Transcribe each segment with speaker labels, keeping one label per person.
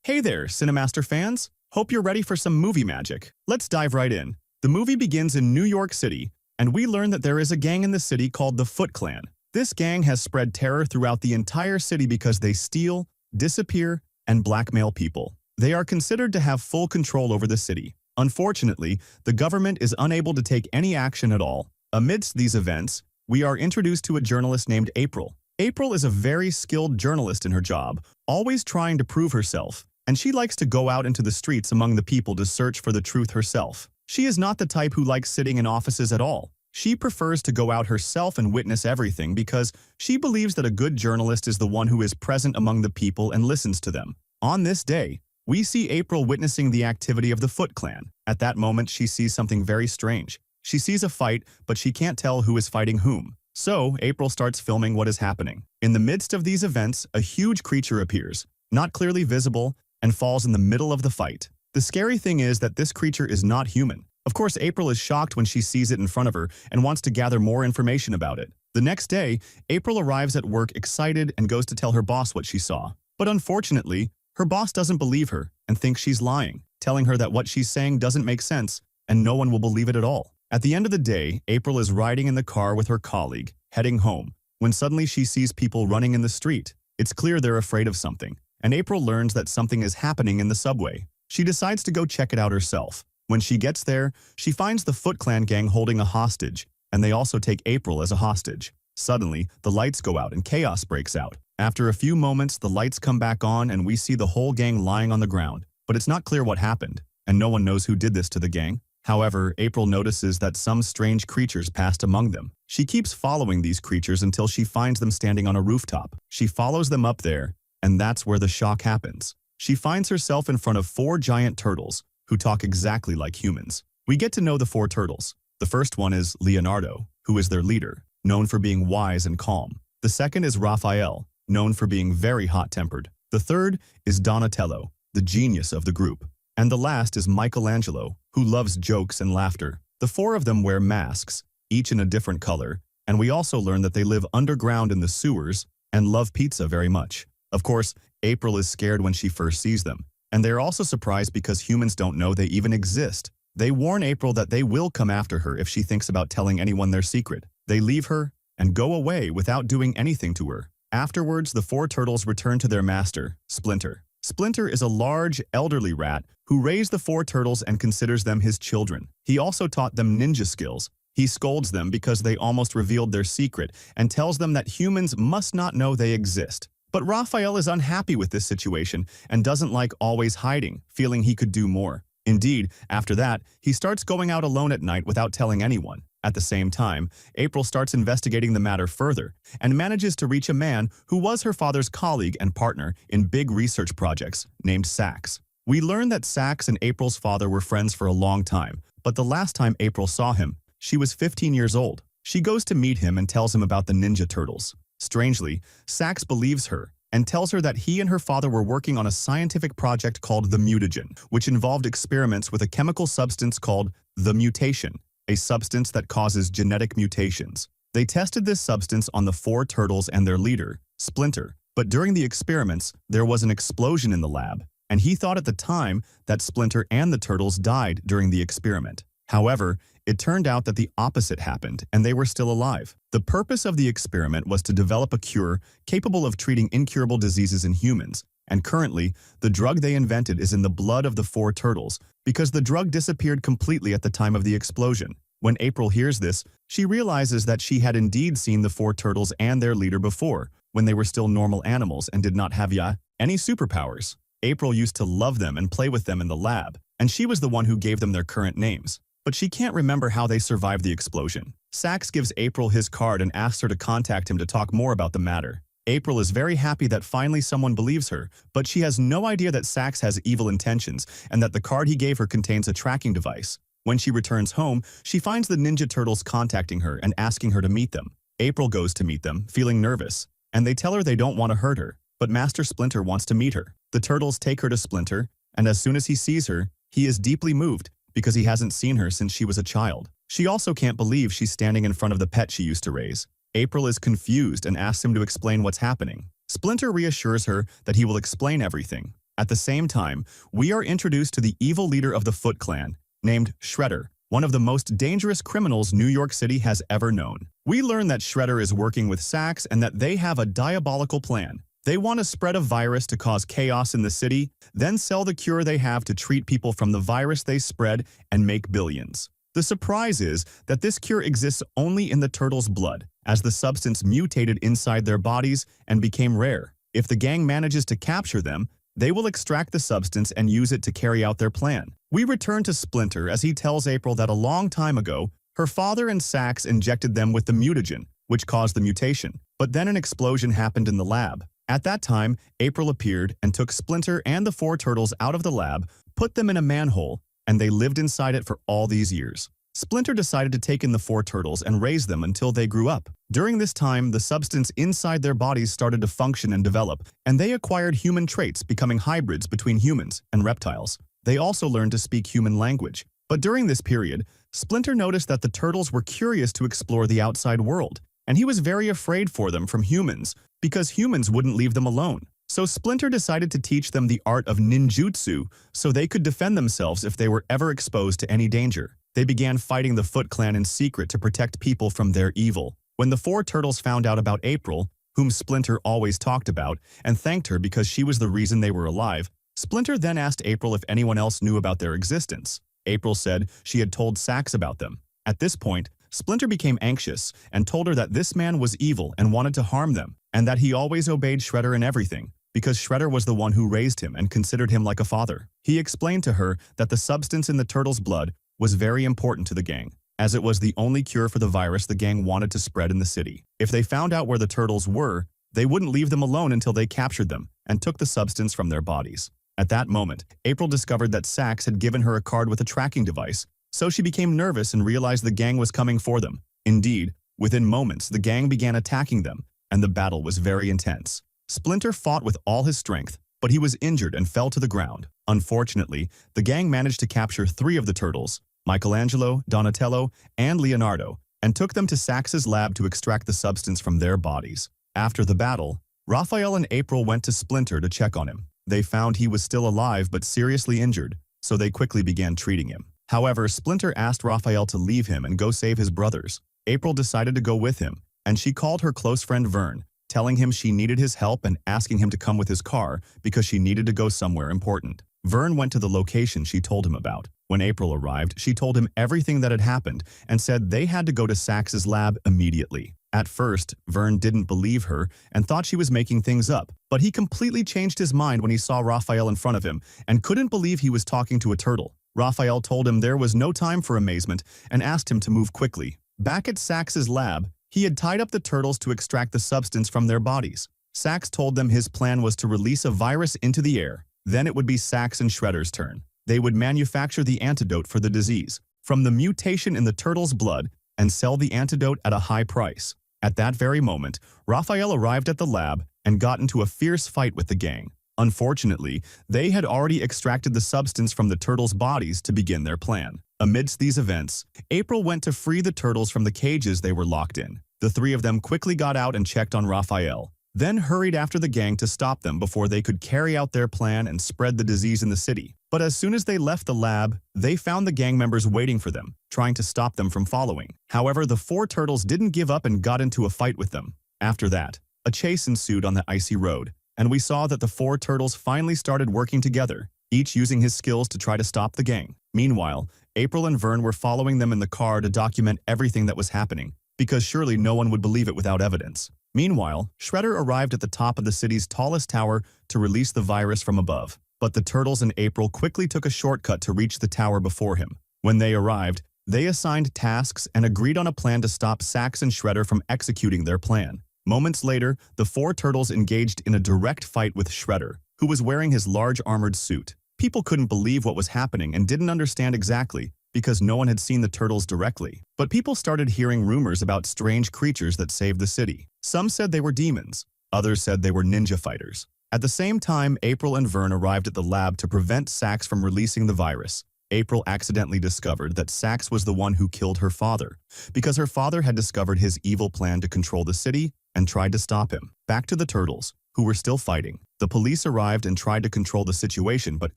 Speaker 1: Hey there, CineMaster fans! Hope you're ready for some movie magic. Let's dive right in. The movie begins in New York City, and we learn that there is a gang in the city called the Foot Clan. This gang has spread terror throughout the entire city because they steal, disappear, and blackmail people. They are considered to have full control over the city. Unfortunately, the government is unable to take any action at all. Amidst these events, we are introduced to a journalist named April. April is a very skilled journalist in her job, always trying to prove herself, and she likes to go out into the streets among the people to search for the truth herself. She is not the type who likes sitting in offices at all. She prefers to go out herself and witness everything because she believes that a good journalist is the one who is present among the people and listens to them. On this day, we see April witnessing the activity of the Foot Clan. At that moment, she sees something very strange. She sees a fight, but she can't tell who is fighting whom. So, April starts filming what is happening. In the midst of these events, a huge creature appears, not clearly visible, and falls in the middle of the fight. The scary thing is that this creature is not human. Of course, April is shocked when she sees it in front of her and wants to gather more information about it. The next day, April arrives at work excited and goes to tell her boss what she saw. But unfortunately, her boss doesn't believe her and thinks she's lying, telling her that what she's saying doesn't make sense and no one will believe it at all. At the end of the day, April is riding in the car with her colleague, heading home, when suddenly she sees people running in the street. It's clear they're afraid of something, and April learns that something is happening in the subway. She decides to go check it out herself. When she gets there, she finds the Foot Clan gang holding a hostage, and they also take April as a hostage. Suddenly, the lights go out and chaos breaks out. After a few moments, the lights come back on and we see the whole gang lying on the ground. But it's not clear what happened, and no one knows who did this to the gang. However, April notices that some strange creatures passed among them. She keeps following these creatures until she finds them standing on a rooftop. She follows them up there, and that's where the shock happens. She finds herself in front of 4 giant turtles, who talk exactly like humans. We get to know the 4 turtles. The first one is Leonardo, who is their leader, known for being wise and calm. The second is Raphael, known for being very hot-tempered. The third is Donatello, the genius of the group. And the last is Michelangelo, who loves jokes and laughter. The 4 of them wear masks, each in a different color, and we also learn that they live underground in the sewers and love pizza very much. Of course, April is scared when she first sees them, and they're also surprised because humans don't know they even exist. They warn April that they will come after her if she thinks about telling anyone their secret. They leave her and go away without doing anything to her. Afterwards, the 4 turtles return to their master, Splinter. Splinter is a large, elderly rat who raised the 4 turtles and considers them his children. He also taught them ninja skills. He scolds them because they almost revealed their secret and tells them that humans must not know they exist. But Raphael is unhappy with this situation and doesn't like always hiding, feeling he could do more. Indeed, after that, he starts going out alone at night without telling anyone. At the same time, April starts investigating the matter further and manages to reach a man who was her father's colleague and partner in big research projects, named Sax. We learn that Sax and April's father were friends for a long time, but the last time April saw him, she was 15 years old. She goes to meet him and tells him about the Ninja Turtles. Strangely, Sax believes her and tells her that he and her father were working on a scientific project called the Mutagen, which involved experiments with a chemical substance called the mutation, a substance that causes genetic mutations. They tested this substance on the 4 turtles and their leader, Splinter, but during the experiments, there was an explosion in the lab, and he thought at the time that Splinter and the turtles died during the experiment. However, it turned out that the opposite happened, and they were still alive. The purpose of the experiment was to develop a cure capable of treating incurable diseases in humans, and currently, the drug they invented is in the blood of the 4 turtles because the drug disappeared completely at the time of the explosion. When April hears this, she realizes that she had indeed seen the 4 turtles and their leader before, when they were still normal animals and did not have any superpowers. April used to love them and play with them in the lab, and she was the one who gave them their current names. But she can't remember how they survived the explosion. Sax gives April his card and asks her to contact him to talk more about the matter. April is very happy that finally someone believes her, but she has no idea that Sax has evil intentions and that the card he gave her contains a tracking device. When she returns home, she finds the Ninja Turtles contacting her and asking her to meet them. April goes to meet them, feeling nervous, and they tell her they don't want to hurt her, but Master Splinter wants to meet her. The Turtles take her to Splinter, and as soon as he sees her, he is deeply moved because he hasn't seen her since she was a child. She also can't believe she's standing in front of the pet she used to raise. April is confused and asks him to explain what's happening. Splinter reassures her that he will explain everything. At the same time, we are introduced to the evil leader of the Foot Clan, named Shredder, one of the most dangerous criminals New York City has ever known. We learn that Shredder is working with Sax and that they have a diabolical plan. They want to spread a virus to cause chaos in the city, then sell the cure they have to treat people from the virus they spread and make billions. The surprise is that this cure exists only in the turtles' blood, as the substance mutated inside their bodies and became rare. If the gang manages to capture them, they will extract the substance and use it to carry out their plan. We return to Splinter as he tells April that a long time ago, her father and Sax injected them with the mutagen, which caused the mutation. But then an explosion happened in the lab. At that time, April appeared and took Splinter and the 4 turtles out of the lab, put them in a manhole, and they lived inside it for all these years. Splinter decided to take in the 4 turtles and raise them until they grew up. During this time, the substance inside their bodies started to function and develop, and they acquired human traits, becoming hybrids between humans and reptiles. They also learned to speak human language. But during this period, Splinter noticed that the turtles were curious to explore the outside world, and he was very afraid for them from humans, because humans wouldn't leave them alone. So Splinter decided to teach them the art of ninjutsu so they could defend themselves if they were ever exposed to any danger. They began fighting the Foot Clan in secret to protect people from their evil. When the 4 turtles found out about April, whom Splinter always talked about, and thanked her because she was the reason they were alive, Splinter then asked April if anyone else knew about their existence. April said she had told Sax about them. At this point, Splinter became anxious and told her that this man was evil and wanted to harm them, and that he always obeyed Shredder in everything, because Shredder was the one who raised him and considered him like a father. He explained to her that the substance in the turtles' blood was very important to the gang, as it was the only cure for the virus the gang wanted to spread in the city. If they found out where the turtles were, they wouldn't leave them alone until they captured them and took the substance from their bodies. At that moment, April discovered that Sax had given her a card with a tracking device, so she became nervous and realized the gang was coming for them. Indeed, within moments, the gang began attacking them, and the battle was very intense. Splinter fought with all his strength, but he was injured and fell to the ground. Unfortunately, the gang managed to capture 3 of the turtles, Michelangelo, Donatello, and Leonardo, and took them to Sax's lab to extract the substance from their bodies. After the battle, Raphael and April went to Splinter to check on him. They found he was still alive but seriously injured, so they quickly began treating him. However, Splinter asked Raphael to leave him and go save his brothers. April decided to go with him, and she called her close friend Vern, telling him she needed his help and asking him to come with his car because she needed to go somewhere important. Vern went to the location she told him about. When April arrived, she told him everything that had happened and said they had to go to Sax's lab immediately. At first, Vern didn't believe her and thought she was making things up, but he completely changed his mind when he saw Raphael in front of him and couldn't believe he was talking to a turtle. Raphael told him there was no time for amazement and asked him to move quickly. Back at Sax's lab, he had tied up the turtles to extract the substance from their bodies. Sax told them his plan was to release a virus into the air. Then it would be Sax and Shredder's turn. They would manufacture the antidote for the disease from the mutation in the turtles' blood and sell the antidote at a high price. At that very moment, Raphael arrived at the lab and got into a fierce fight with the gang. Unfortunately, they had already extracted the substance from the turtles' bodies to begin their plan. Amidst these events, April went to free the turtles from the cages they were locked in. The 3 of them quickly got out and checked on Raphael, then hurried after the gang to stop them before they could carry out their plan and spread the disease in the city. But as soon as they left the lab, they found the gang members waiting for them, trying to stop them from following. However, the 4 turtles didn't give up and got into a fight with them. After that, a chase ensued on the icy road, and we saw that the 4 turtles finally started working together, each using his skills to try to stop the gang. Meanwhile, April and Vern were following them in the car to document everything that was happening, because surely no one would believe it without evidence. Meanwhile, Shredder arrived at the top of the city's tallest tower to release the virus from above. But the turtles and April quickly took a shortcut to reach the tower before him. When they arrived, they assigned tasks and agreed on a plan to stop Sax and Shredder from executing their plan. Moments later, the 4 turtles engaged in a direct fight with Shredder, who was wearing his large armored suit. People couldn't believe what was happening and didn't understand exactly, because no one had seen the turtles directly. But people started hearing rumors about strange creatures that saved the city. Some said they were demons. Others said they were ninja fighters. At the same time, April and Vern arrived at the lab to prevent Sax from releasing the virus. April accidentally discovered that Sax was the one who killed her father, because her father had discovered his evil plan to control the city and tried to stop him. Back to the turtles, who were still fighting. The police arrived and tried to control the situation but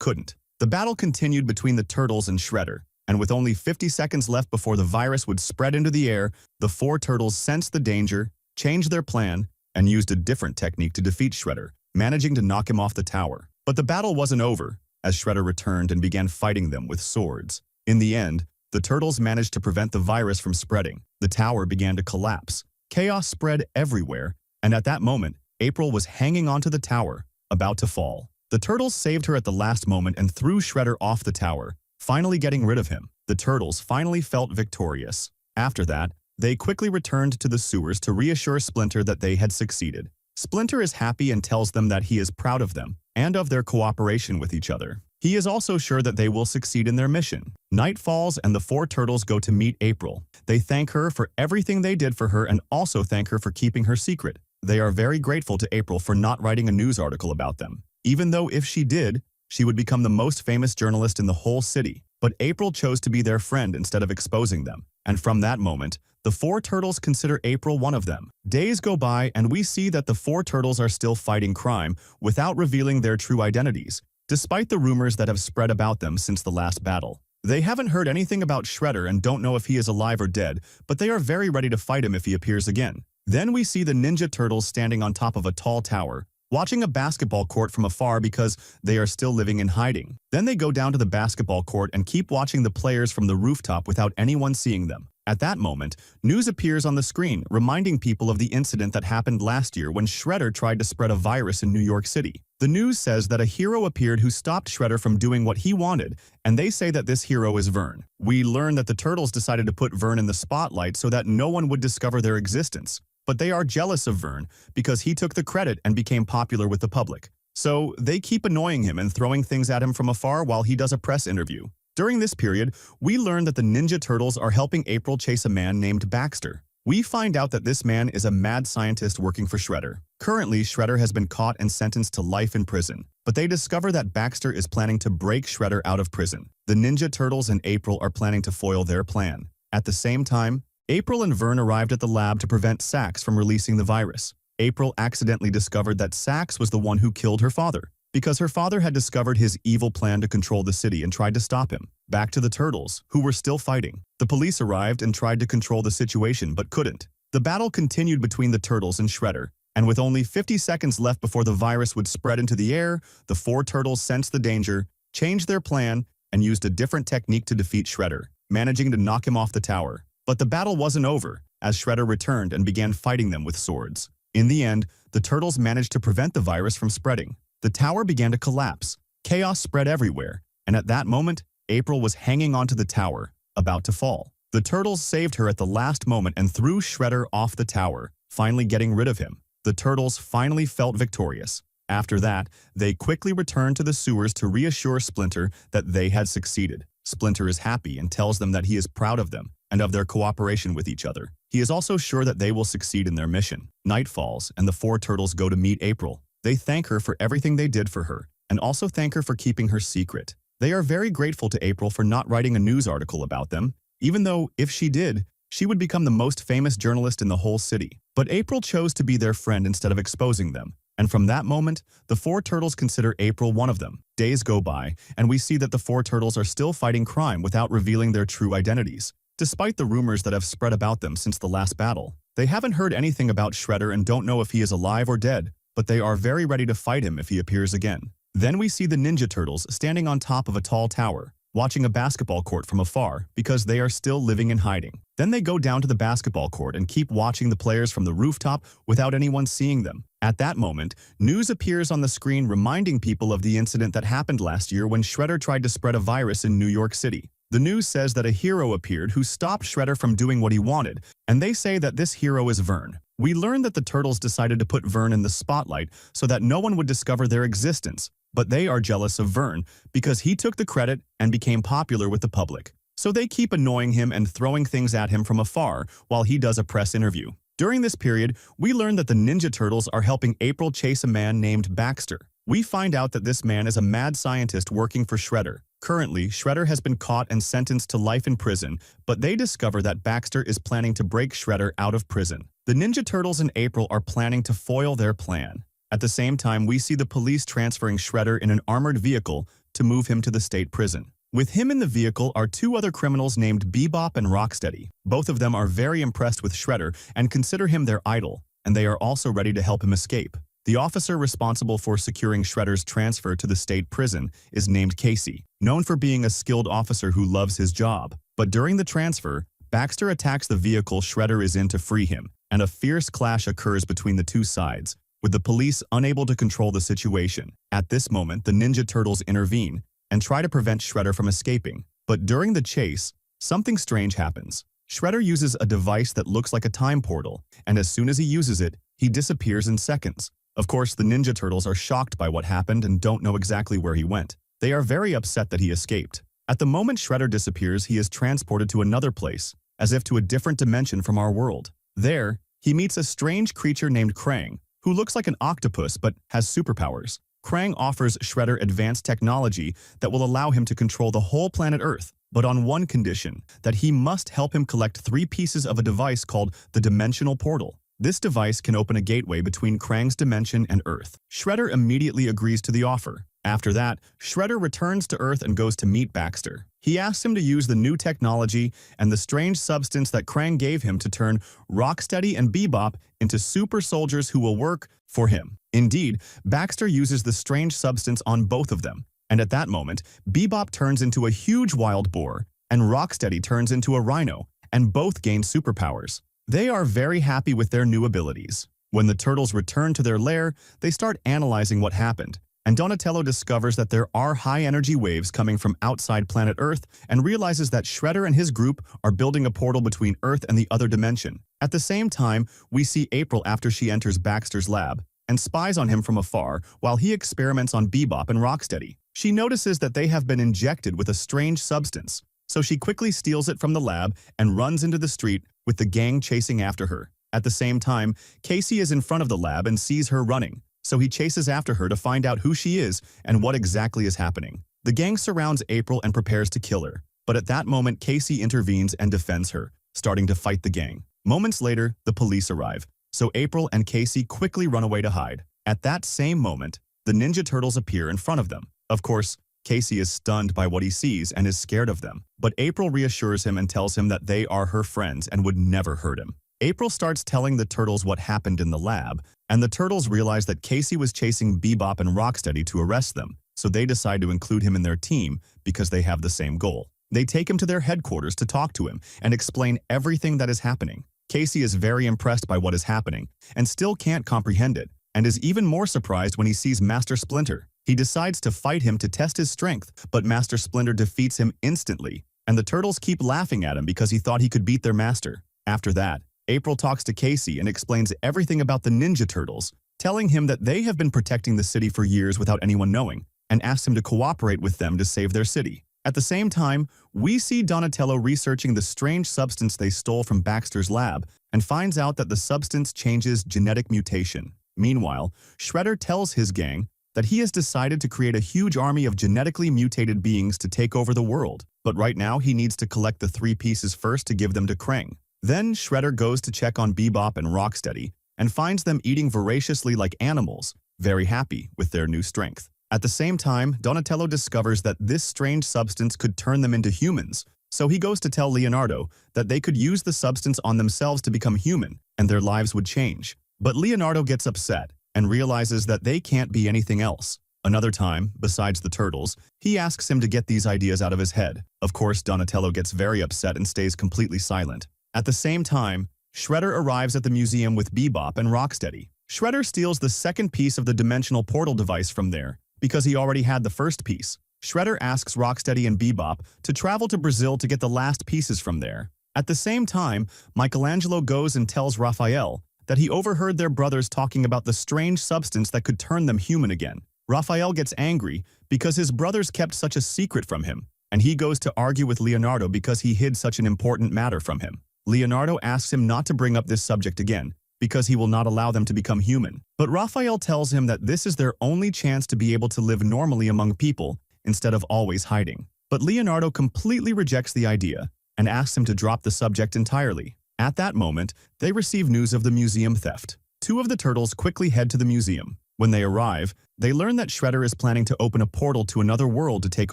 Speaker 1: couldn't. The battle continued between the Turtles and Shredder, and with only 50 seconds left before the virus would spread into the air, the four Turtles sensed the danger, changed their plan, and used a different technique to defeat Shredder, managing to knock him off the tower. But the battle wasn't over, as Shredder returned and began fighting them with swords. In the end, the Turtles managed to prevent the virus from spreading. The tower began to collapse. Chaos spread everywhere, and at that moment, April was hanging onto the tower, about to fall. The Turtles saved her at the last moment and threw Shredder off the tower, finally getting rid of him. The Turtles finally felt victorious. After that, they quickly returned to the sewers to reassure Splinter that they had succeeded. Splinter is happy and tells them that he is proud of them and of their cooperation with each other. He is also sure that they will succeed in their mission. Night falls and the four Turtles go to meet April. They thank her for everything they did for her and also thank her for keeping her secret. They are very grateful to April for not writing a news article about them, even though if she did, she would become the most famous journalist in the whole city. But April chose to be their friend instead of exposing them, and from that moment, the four Turtles consider April one of them. Days go by and we see that the four Turtles are still fighting crime without revealing their true identities, despite the rumors that have spread about them since the last battle. They haven't heard anything about Shredder and don't know if he is alive or dead, but they are very ready to fight him if he appears again. Then we see the Ninja Turtles standing on top of a tall tower, watching a basketball court from afar because they are still living in hiding. Then they go down to the basketball court and keep watching the players from the rooftop without anyone seeing them. At that moment, news appears on the screen, reminding people of the incident that happened last year when Shredder tried to spread a virus in New York City. The news says that a hero appeared who stopped Shredder from doing what he wanted, and they say that this hero is Vern. We learn that the Turtles decided to put Vern in the spotlight so that no one would discover their existence. But they are jealous of Vern because he took the credit and became popular with the public. So they keep annoying him and throwing things at him from afar while he does a press interview. During this period, we learn that the Ninja Turtles are helping April chase a man named Baxter. We find out that this man is a mad scientist working for Shredder. Currently, Shredder has been caught and sentenced to life in prison, but they discover that Baxter is planning to break Shredder out of prison. The Ninja Turtles and April are planning to foil their plan. At the same time, April and Vern arrived at the lab to prevent Sax from releasing the virus. April accidentally discovered that Sax was the one who killed her father, because her father had discovered his evil plan to control the city and tried to stop him. Back to the Turtles, who were still fighting. The police arrived and tried to control the situation but couldn't. The battle continued between the Turtles and Shredder, and with only 50 seconds left before the virus would spread into the air, the four Turtles sensed the danger, changed their plan, and used a different technique to defeat Shredder, managing to knock him off the tower. But the battle wasn't over, as Shredder returned and began fighting them with swords. In the end, the Turtles managed to prevent the virus from spreading. The tower began to collapse. Chaos spread everywhere, and at that moment, April was hanging onto the tower, about to fall. The Turtles saved her at the last moment and threw Shredder off the tower, finally getting rid of him. The Turtles finally felt victorious. After that, they quickly returned to the sewers to reassure Splinter that they had succeeded. Splinter is happy and tells them that he is proud of them and of their cooperation with each other. He is also sure that they will succeed in their mission. Night falls, and the four Turtles go to meet April. They thank her for everything they did for her, and also thank her for keeping her secret. They are very grateful to April for not writing a news article about them, even though, if she did, she would become the most famous journalist in the whole city. But April chose to be their friend instead of exposing them, and from that moment, the four Turtles consider April one of them. Days go by, and we see that the four Turtles are still fighting crime without revealing their true identities. Despite the rumors that have spread about them since the last battle, they haven't heard anything about Shredder and don't know if he is alive or dead, but they are very ready to fight him if he appears again. Then we see the Ninja Turtles standing on top of a tall tower, watching a basketball court from afar because they are still living in hiding. Then they go down to the basketball court and keep watching the players from the rooftop without anyone seeing them. At that moment, news appears on the screen reminding people of the incident that happened last year when Shredder tried to spread a virus in New York City. The news says that a hero appeared who stopped Shredder from doing what he wanted, and they say that this hero is Vern. We learn that the Turtles decided to put Vern in the spotlight so that no one would discover their existence, but they are jealous of Vern because he took the credit and became popular with the public. So they keep annoying him and throwing things at him from afar while he does a press interview. During this period, we learn that the Ninja Turtles are helping April chase a man named Baxter. We find out that this man is a mad scientist working for Shredder. Currently, Shredder has been caught and sentenced to life in prison, but they discover that Baxter is planning to break Shredder out of prison. The Ninja Turtles and April are planning to foil their plan. At the same time, we see the police transferring Shredder in an armored vehicle to move him to the state prison. With him in the vehicle are two other criminals named Bebop and Rocksteady. Both of them are very impressed with Shredder and consider him their idol, and they are also ready to help him escape. The officer responsible for securing Shredder's transfer to the state prison is named Casey, known for being a skilled officer who loves his job. But during the transfer, Baxter attacks the vehicle Shredder is in to free him, and a fierce clash occurs between the two sides, with the police unable to control the situation. At this moment, the Ninja Turtles intervene and try to prevent Shredder from escaping. But during the chase, something strange happens. Shredder uses a device that looks like a time portal, and as soon as he uses it, he disappears in seconds. Of course, the Ninja Turtles are shocked by what happened and don't know exactly where he went. They are very upset that he escaped. At the moment Shredder disappears, he is transported to another place, as if to a different dimension from our world. There, he meets a strange creature named Krang, who looks like an octopus but has superpowers. Krang offers Shredder advanced technology that will allow him to control the whole planet Earth, but on one condition, that he must help him collect 3 pieces of a device called the Dimensional Portal. This device can open a gateway between Krang's dimension and Earth. Shredder immediately agrees to the offer. After that, Shredder returns to Earth and goes to meet Baxter. He asks him to use the new technology and the strange substance that Krang gave him to turn Rocksteady and Bebop into super soldiers who will work for him. Indeed, Baxter uses the strange substance on both of them, and at that moment, Bebop turns into a huge wild boar, and Rocksteady turns into a rhino, and both gain superpowers. They are very happy with their new abilities. When the turtles return to their lair, they start analyzing what happened, and Donatello discovers that there are high-energy waves coming from outside planet Earth and realizes that Shredder and his group are building a portal between Earth and the other dimension. At the same time, we see April after she enters Baxter's lab and spies on him from afar while he experiments on Bebop and Rocksteady. She notices that they have been injected with a strange substance, so she quickly steals it from the lab and runs into the street with the gang chasing after her. At the same time, Casey is in front of the lab and sees her running, so he chases after her to find out who she is and what exactly is happening. The gang surrounds April and prepares to kill her, but at that moment Casey intervenes and defends her, starting to fight the gang. Moments later, the police arrive, so April and Casey quickly run away to hide. At that same moment, the Ninja Turtles appear in front of them. Of course, Casey is stunned by what he sees and is scared of them, but April reassures him and tells him that they are her friends and would never hurt him. April starts telling the Turtles what happened in the lab, and the Turtles realize that Casey was chasing Bebop and Rocksteady to arrest them, so they decide to include him in their team because they have the same goal. They take him to their headquarters to talk to him and explain everything that is happening. Casey is very impressed by what is happening and still can't comprehend it, and is even more surprised when he sees Master Splinter. He decides to fight him to test his strength, but Master Splinter defeats him instantly, and the Turtles keep laughing at him because he thought he could beat their master. After that, April talks to Casey and explains everything about the Ninja Turtles, telling him that they have been protecting the city for years without anyone knowing, and asks him to cooperate with them to save their city. At the same time, we see Donatello researching the strange substance they stole from Baxter's lab and finds out that the substance changes genetic mutation. Meanwhile, Shredder tells his gang that he has decided to create a huge army of genetically mutated beings to take over the world, but right now he needs to collect the 3 pieces first to give them to Krang. Then Shredder goes to check on Bebop and Rocksteady and finds them eating voraciously like animals, very happy with their new strength. At the same time, Donatello discovers that this strange substance could turn them into humans, so he goes to tell Leonardo that they could use the substance on themselves to become human, and their lives would change. But Leonardo gets upset and realizes that they can't be anything else. Another time, besides the Turtles, he asks him to get these ideas out of his head. Of course, Donatello gets very upset and stays completely silent. At the same time, Shredder arrives at the museum with Bebop and Rocksteady. Shredder steals the second piece of the dimensional portal device from there, because he already had the first piece. Shredder asks Rocksteady and Bebop to travel to Brazil to get the last pieces from there. At the same time, Michelangelo goes and tells Raphael that he overheard their brothers talking about the strange substance that could turn them human again. Raphael gets angry because his brothers kept such a secret from him, and he goes to argue with Leonardo because he hid such an important matter from him. Leonardo asks him not to bring up this subject again, because he will not allow them to become human. But Raphael tells him that this is their only chance to be able to live normally among people, instead of always hiding. But Leonardo completely rejects the idea, and asks him to drop the subject entirely. At that moment, they receive news of the museum theft. 2 of the Turtles quickly head to the museum. When they arrive, they learn that Shredder is planning to open a portal to another world to take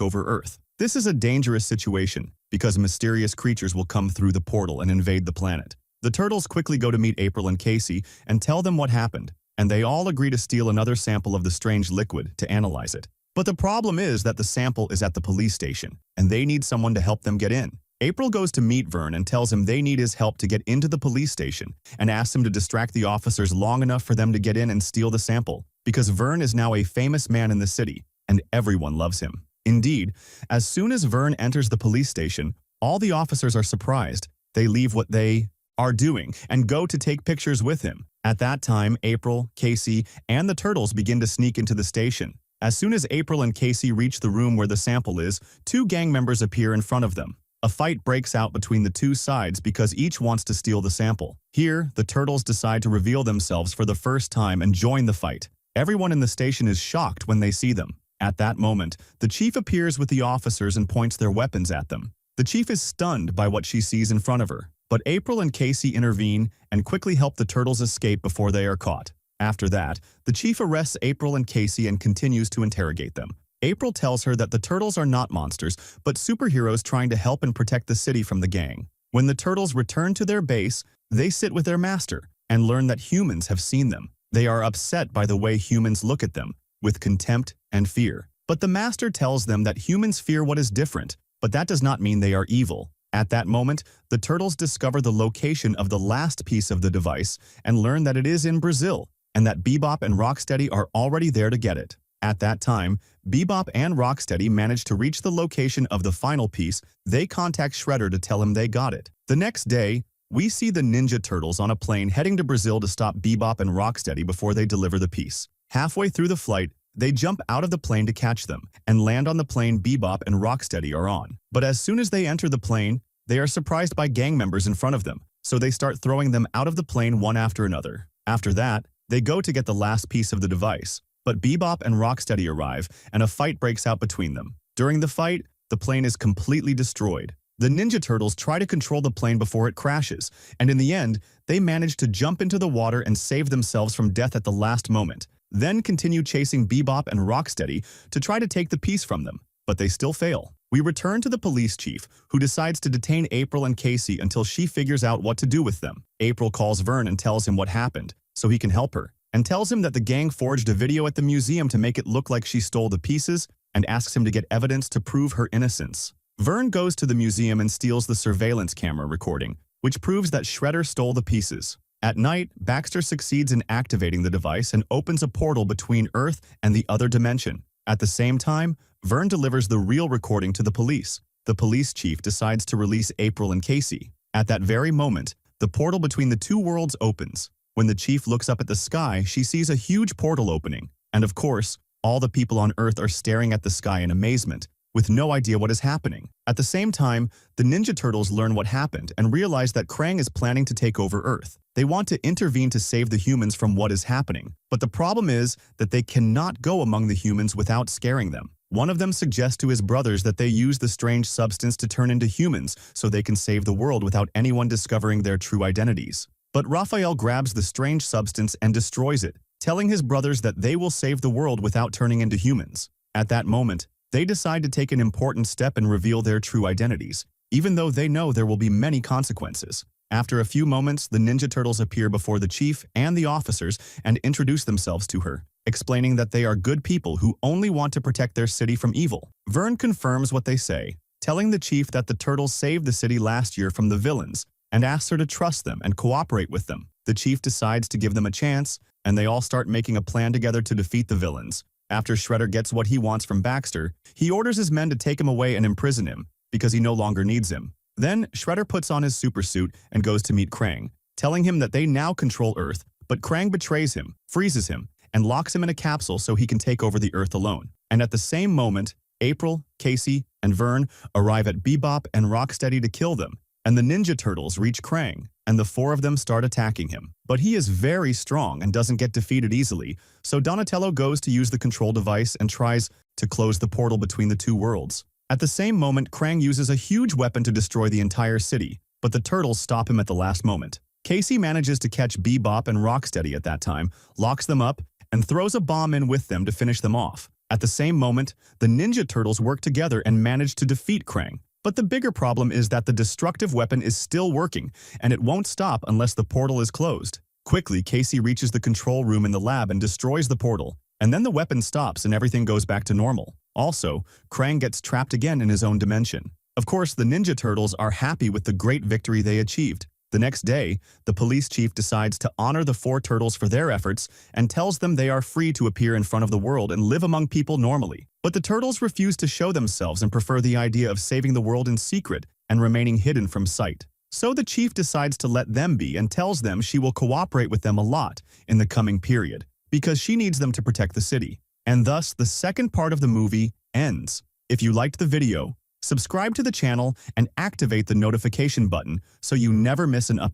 Speaker 1: over Earth. This is a dangerous situation because mysterious creatures will come through the portal and invade the planet. The Turtles quickly go to meet April and Casey and tell them what happened, and they all agree to steal another sample of the strange liquid to analyze it. But the problem is that the sample is at the police station, and they need someone to help them get in. April goes to meet Vern and tells him they need his help to get into the police station and asks him to distract the officers long enough for them to get in and steal the sample, because Vern is now a famous man in the city, and everyone loves him. Indeed, as soon as Vern enters the police station, all the officers are surprised. They leave what they are doing and go to take pictures with him. At that time, April, Casey, and the Turtles begin to sneak into the station. As soon as April and Casey reach the room where the sample is, two gang members appear in front of them. A fight breaks out between the two sides because each wants to steal the sample. Here, the Turtles decide to reveal themselves for the first time and join the fight. Everyone in the station is shocked when they see them. At that moment, the chief appears with the officers and points their weapons at them. The chief is stunned by what she sees in front of her, but April and Casey intervene and quickly help the Turtles escape before they are caught. After that, the chief arrests April and Casey and continues to interrogate them. April tells her that the Turtles are not monsters, but superheroes trying to help and protect the city from the gang. When the Turtles return to their base, they sit with their master and learn that humans have seen them. They are upset by the way humans look at them, with contempt and fear. But the master tells them that humans fear what is different, but that does not mean they are evil. At that moment, the Turtles discover the location of the last piece of the device and learn that it is in Brazil, and that Bebop and Rocksteady are already there to get it. At that time, Bebop and Rocksteady manage to reach the location of the final piece. They contact Shredder to tell him they got it. The next day, we see the Ninja Turtles on a plane heading to Brazil to stop Bebop and Rocksteady before they deliver the piece. Halfway through the flight, they jump out of the plane to catch them and land on the plane Bebop and Rocksteady are on. But as soon as they enter the plane, they are surprised by gang members in front of them, so they start throwing them out of the plane one after another. After that, they go to get the last piece of the device, but Bebop and Rocksteady arrive and a fight breaks out between them. During the fight, the plane is completely destroyed. The Ninja Turtles try to control the plane before it crashes, and in the end, they manage to jump into the water and save themselves from death at the last moment, then continue chasing Bebop and Rocksteady to try to take the piece from them, but they still fail. We return to the police chief, who decides to detain April and Casey until she figures out what to do with them. April calls Vern and tells him what happened, so he can help her, and tells him that the gang forged a video at the museum to make it look like she stole the pieces, and asks him to get evidence to prove her innocence. Vern goes to the museum and steals the surveillance camera recording, which proves that Shredder stole the pieces. At night, Baxter succeeds in activating the device and opens a portal between Earth and the other dimension. At the same time, Vern delivers the real recording to the police. The police chief decides to release April and Casey. At that very moment, the portal between the two worlds opens. When the chief looks up at the sky, she sees a huge portal opening. And of course, all the people on Earth are staring at the sky in amazement, with no idea what is happening. At the same time, the Ninja Turtles learn what happened and realize that Krang is planning to take over Earth. They want to intervene to save the humans from what is happening, but the problem is that they cannot go among the humans without scaring them. One of them suggests to his brothers that they use the strange substance to turn into humans so they can save the world without anyone discovering their true identities. But Raphael grabs the strange substance and destroys it, telling his brothers that they will save the world without turning into humans. At that moment, they decide to take an important step and reveal their true identities, even though they know there will be many consequences. After a few moments, the Ninja Turtles appear before the chief and the officers and introduce themselves to her, explaining that they are good people who only want to protect their city from evil. Vern confirms what they say, telling the chief that the Turtles saved the city last year from the villains, and asks her to trust them and cooperate with them. The chief decides to give them a chance, and they all start making a plan together to defeat the villains. After Shredder gets what he wants from Baxter, he orders his men to take him away and imprison him, because he no longer needs him. Then, Shredder puts on his supersuit and goes to meet Krang, telling him that they now control Earth, but Krang betrays him, freezes him, and locks him in a capsule so he can take over the Earth alone. And at the same moment, April, Casey, and Vern arrive at Bebop and Rocksteady to kill them, and the Ninja Turtles reach Krang, and the four of them start attacking him. But he is very strong and doesn't get defeated easily, so Donatello goes to use the control device and tries to close the portal between the two worlds. At the same moment, Krang uses a huge weapon to destroy the entire city, but the Turtles stop him at the last moment. Casey manages to catch Bebop and Rocksteady at that time, locks them up, and throws a bomb in with them to finish them off. At the same moment, the Ninja Turtles work together and manage to defeat Krang. But the bigger problem is that the destructive weapon is still working, and it won't stop unless the portal is closed. Quickly, Casey reaches the control room in the lab and destroys the portal, and then the weapon stops and everything goes back to normal. Also, Krang gets trapped again in his own dimension. Of course, the Ninja Turtles are happy with the great victory they achieved. The next day, the police chief decides to honor the 4 turtles for their efforts and tells them they are free to appear in front of the world and live among people normally. But the turtles refuse to show themselves and prefer the idea of saving the world in secret and remaining hidden from sight. So the chief decides to let them be and tells them she will cooperate with them a lot in the coming period because she needs them to protect the city. And thus, the second part of the movie ends. If you liked the video, subscribe to the channel and activate the notification button so you never miss an update.